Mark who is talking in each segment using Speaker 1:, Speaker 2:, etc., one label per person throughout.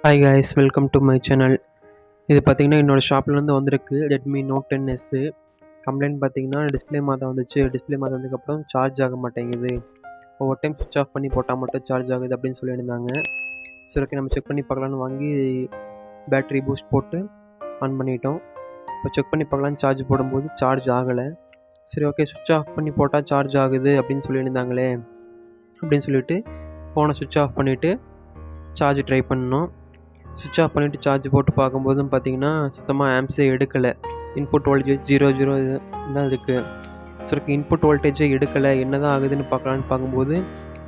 Speaker 1: Hi guys, welcome to my channel. இது பார்த்தீங்கன்னா என்னோடய ஷாப்லேருந்து வந்திருக்கு ரெட்மி நோட் 10S. கம்ப்ளைண்ட் பார்த்தீங்கன்னா டிஸ்பிளே மாற்ற வந்துச்சு. டிஸ்பிளே மாற்ற வந்ததுக்கப்புறம் சார்ஜ் ஆக மாட்டேங்குது. ஒவ்வொரு டைம் சுவிட்ச் ஆஃப் பண்ணி போட்டால் மட்டும் சார்ஜ் ஆகுது அப்படின்னு சொல்லியிருந்தாங்க. சரி, ஓகே, நம்ம செக் பண்ணி பார்க்கலான்னு வாங்கி பேட்ரி பூஸ்ட் போட்டு ஆன் பண்ணிட்டோம். இப்போ செக் பண்ணி பார்க்கலான்னு சார்ஜ் போடும்போது சார்ஜ் ஆகலை. சரி, ஓகே, சுவிட்ச் ஆஃப் பண்ணி போட்டால் சார்ஜ் ஆகுது அப்படின்னு சொல்லியிருந்தாங்களே அப்படின்னு சொல்லிட்டு ஃபோனை சுவிட்ச் ஆஃப் பண்ணிவிட்டு சார்ஜ் ட்ரை பண்ணோம். சுவிட்ச் ஆஃப் பண்ணிவிட்டு சார்ஜ் போட்டு பார்க்கும்போதும் பார்த்தீங்கன்னா சுத்தமாக ஆம்ஸே எடுக்கலை. இன்புட் வோல்டேஜ் 0 தான் இருக்குது. சரி, இன்புட் வோல்டேஜே எடுக்கலை, என்ன தான் ஆகுதுன்னு பார்க்கலான்னு பார்க்கும்போது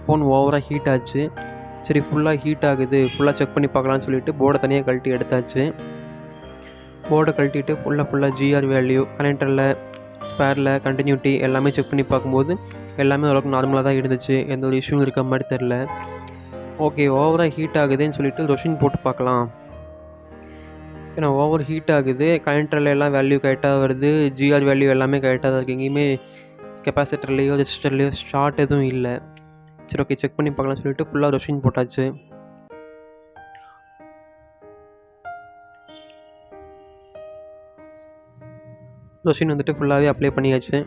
Speaker 1: ஃபோன் ஓவராக ஹீட் ஆச்சு. சரி, ஃபுல்லாக ஹீட் ஆகுது, ஃபுல்லாக செக் பண்ணி பார்க்கலான்னு சொல்லிட்டு போர்டை தனியாக கழட்டி எடுத்தாச்சு. போர்டை கழட்டிட்டு ஃபுல்லாக ஜிஆர் வேல்யூ, கனெக்டரில், ஸ்பேரில், கண்டினியூட்டி எல்லாமே செக் பண்ணி பார்க்கும்போது எல்லாமே ஓரளவுக்கு நார்மலாக தான் இருந்துச்சு. எந்த ஒரு இஷ்யூவும் இருக்க மாதிரி தெரில. ஓகே, ஓவராக ஹீட் ஆகுதுன்னு சொல்லிட்டு ரொஷின் போட்டு பார்க்கலாம். ஏன்னா ஓவர் ஹீட் ஆகுது, கனெக்டரில் எல்லாம் வேல்யூ கரெக்டாக வருது, ஜிஆர் வேல்யூ எல்லாமே கரெக்டாக தான் இருக்குது. எங்கேயுமே கெப்பாசிட்டர்லேயோ ரெசிஸ்டர்லேயோ ஷார்ட் எதுவும் இல்லை. சரி, ஓகே, செக் பண்ணி பார்க்கலாம்னு சொல்லிட்டு ஃபுல்லாக ரொஷின் போட்டாச்சு. ரொஷின் வந்துட்டு ஃபுல்லாகவே அப்ளை பண்ணியாச்சு.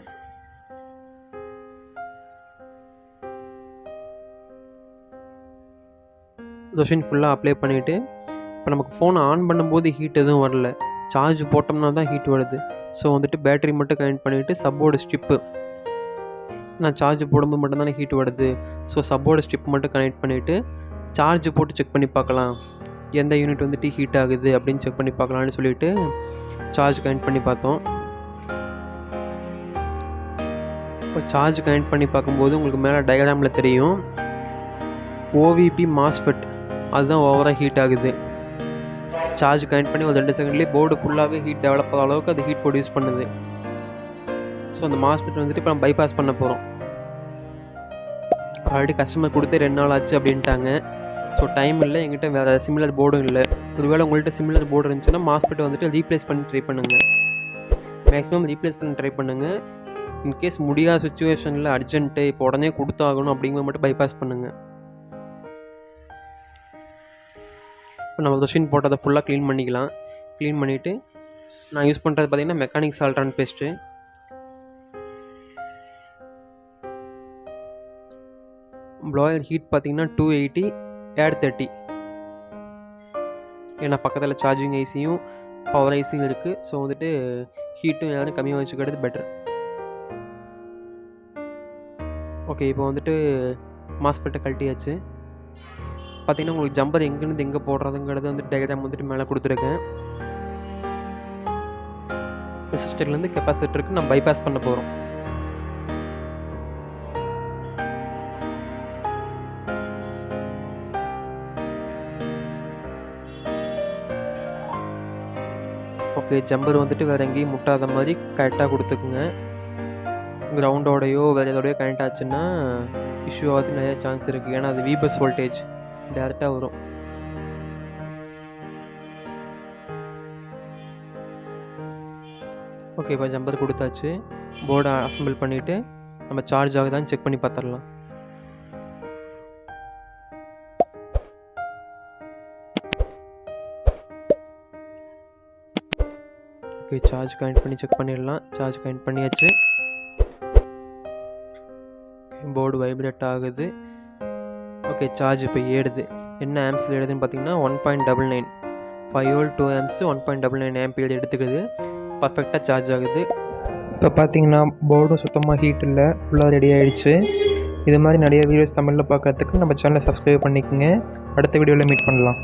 Speaker 1: ரொஷின் ஃபுல்லாக அப்ளை பண்ணிவிட்டு இப்போ நமக்கு ஃபோனை ஆன் பண்ணும்போது ஹீட் எதுவும் வரல. சார்ஜ் போட்டோம்னா தான் ஹீட் வருது. ஸோ வந்துட்டு பேட்டரி மட்டும் கனெக்ட் பண்ணிவிட்டு சப்போர்டு ஸ்ட்ரிப்பு, நான் சார்ஜ் போடும்போது மட்டும் தானே ஹீட் வருது. ஸோ சப்போர்டு ஸ்ட்ரிப் மட்டும் கனெக்ட் பண்ணிவிட்டு சார்ஜ் போட்டு செக் பண்ணி பார்க்கலாம், எந்த யூனிட் வந்துட்டு ஹீட் ஆகுது அப்படின்னு செக் பண்ணி பார்க்கலான்னு சொல்லிட்டு சார்ஜ் கனெக்ட் பண்ணி பார்த்தோம். இப்போ சார்ஜ் கனெக்ட் பண்ணி பார்க்கும்போது உங்களுக்கு மேலே டயக்ராமில் தெரியும் ஓவிபி மாஸ்ஃபெட், அதுதான் ஓவராக ஹீட் ஆகுது. சார்ஜ் கனெக்ட் பண்ணி ஒரு 2 செகண்ட்லேயே போர்டு ஃபுல்லாகவே ஹீட் டெவலப் ஆகிற அளவுக்கு அது ஹீட் ப்ரொடியூஸ் பண்ணுது. ஸோ அந்த மாஸ்ஃபெட் வந்துட்டு இப்போ நம்ம பைபாஸ் பண்ண போகிறோம். ஆல்ரெடி கஸ்டமர் கொடுத்து 2 நாள் ஆச்சு அப்படின்ட்டாங்க. ஸோ டைம் இல்லை, எங்கிட்ட வேறு சிமிலர் போர்டும் இல்லை. ஒருவேளை உங்கள்கிட்ட சிமிலர் போர்டு இருந்துச்சுன்னா மாஸ்ஃபெட் வந்துட்டு ரீப்ளேஸ் பண்ணி ட்ரை பண்ணுங்கள். மேக்ஸிமம் ரீப்ளேஸ் பண்ணி ட்ரை பண்ணுங்கள். இன்கேஸ் முடியாத சுச்சுவேஷனில் அர்ஜென்ட்டு இப்போ உடனே கொடுத்தாகணும் அப்படிங்கிறது மட்டும் பைபாஸ் பண்ணுங்கள். இப்போ நம்ம ரொஷின் போட்டு அதை ஃபுல்லாக க்ளீன் பண்ணிக்கலாம். க்ளீன் பண்ணிவிட்டு நான் யூஸ் பண்ணுறது பார்த்திங்கன்னா மெக்கானிக் சால்ட்ரான் பேஸ்ட்டு. ப்ளோயர் ஹீட் பார்த்திங்கன்னா 280 add 30. ஏன்னா பக்கத்தில் சார்ஜிங் ஐசியும் பவர் ஐசியும் இருக்குது. ஸோ வந்துட்டு ஹீட்டும் எதாவது கம்மியாக வச்சுக்கிறது பெட்டர். ஓகே, இப்போ வந்துட்டு மாஸ்பெட்டை கழட்டியாச்சு. பார்த்திங்கன்னா உங்களுக்கு ஜம்பர் எங்கேருந்து எங்கே போடுறதுங்கிறது வந்துட்டு டயக்ராம் வந்துட்டு மேலே கொடுத்துருக்கேன். ரெசிஸ்டர்லேருந்து கெப்பாசிட்டருக்கு நம்ம பைபாஸ் பண்ண போகிறோம். ஓகே, ஜம்பர் வந்துட்டு வேறு எங்கேயும் முட்டாத மாதிரி கரெக்டாக கொடுத்துக்குங்க. கிரவுண்டோடையோ வேறு எதோடையோ கனெக்ட் ஆச்சுன்னா இஷ்யூ ஆகுது நிறைய சான்ஸ் இருக்குது. ஏன்னா அது விபஸ் வோல்டேஜ் டேரெக்டாக வரும். ஓகே, இப்போ ஜம்பர் கொடுத்தாச்சு. போர்டை அசம்பிள் பண்ணிவிட்டு நம்ம சார்ஜ் ஆகுதான்னு செக் பண்ணி பார்த்துடலாம். ஓகே, சார்ஜ் கனெக்ட் பண்ணி செக் பண்ணிடலாம். சார்ஜ் கனெக்ட் பண்ணியாச்சு. போர்டு வைப்ரேட் ஆகுது. ஓகே, சார்ஜ் இப்போ ஏறுது. என்ன ஆம்ஸில் ஏறுதுன்னு பார்த்தீங்கன்னா 1.99 5 volt 2 amps 1.99 ampere எடுத்துக்குது. பர்ஃபெக்டாக சார்ஜ் ஆகுது. இப்போ பார்த்தீங்கன்னா போர்டும் சுத்தமாக ஹீட் இல்லை, ஃபுல்லாக ரெடி ஆகிடுச்சு. இது மாதிரி நிறைய வீடியோஸ் தமிழில் பார்க்குறதுக்கு நம்ம சேனலை சப்ஸ்கிரைப் பண்ணிக்கோங்க. அடுத்த வீடியோவில் மீட் பண்ணலாம்.